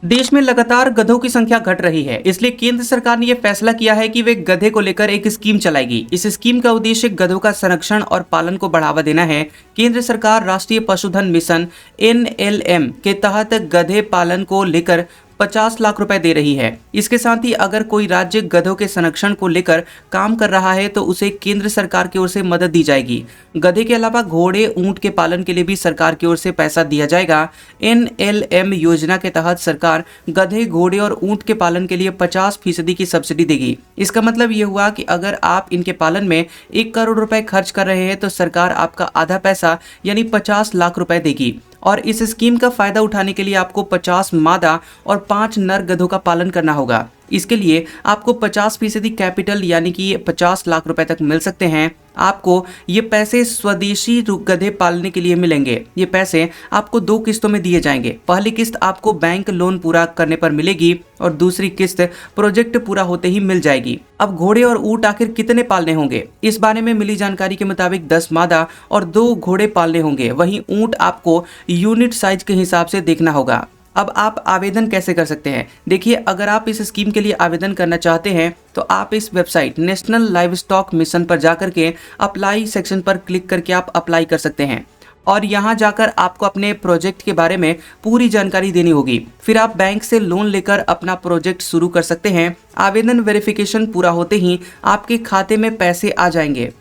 देश में लगातार गधों की संख्या घट रही है, इसलिए केंद्र सरकार ने यह फैसला किया है कि वे गधे को लेकर एक स्कीम चलाएगी। इस स्कीम का उद्देश्य गधों का संरक्षण और पालन को बढ़ावा देना है। केंद्र सरकार राष्ट्रीय पशुधन मिशन (NLM) के तहत गधे पालन को लेकर 50 लाख रुपए दे रही है। इसके साथ ही अगर कोई राज्य गधों के संरक्षण को लेकर काम कर रहा है तो उसे केंद्र सरकार की ओर से मदद दी जाएगी। गधे के अलावा घोड़े, ऊंट के पालन के लिए भी सरकार की ओर से पैसा दिया जाएगा। NLM योजना के तहत सरकार गधे, घोड़े और ऊंट के पालन के लिए 50% की सब्सिडी देगी। इसका मतलब ये हुआ कि अगर आप इनके पालन में 1 करोड़ रुपए खर्च कर रहे हैं तो सरकार आपका आधा पैसा यानी 50 लाख रुपए देगी। और इस स्कीम का फायदा उठाने के लिए आपको 50 मादा और 5 नर गधों का पालन करना होगा। इसके लिए आपको 50% कैपिटल यानी कि 50 लाख रुपए तक मिल सकते हैं। आपको ये पैसे स्वदेशी गधे पालने के लिए मिलेंगे। ये पैसे आपको 2 किस्तों में दिए जाएंगे। पहली किस्त आपको बैंक लोन पूरा करने पर मिलेगी और दूसरी किस्त प्रोजेक्ट पूरा होते ही मिल जाएगी। अब घोड़े और ऊंट आखिर कितने पालने होंगे? इस बारे में मिली जानकारी के मुताबिक 10 मादा और 2 घोड़े पालने होंगे। वहीं ऊंट आपको यूनिट साइज के हिसाब से देखना होगा। अब आप आवेदन कैसे कर सकते हैं? देखिए, अगर आप इस स्कीम के लिए आवेदन करना चाहते हैं तो आप इस website national live stock mission पर जाकर के अप्लाई सेक्शन पर क्लिक करके आप अप्लाई कर सकते हैं और यहाँ जाकर आपको अपने प्रोजेक्ट के बारे में पूरी जानकारी देनी होगी। फिर आप बैंक से लोन लेकर अपना प्रोजेक्ट शुरू कर सकते हैं। आवेदन वेरिफिकेशन पूरा होते ही आपके खाते में पैसे आ जाएंगे।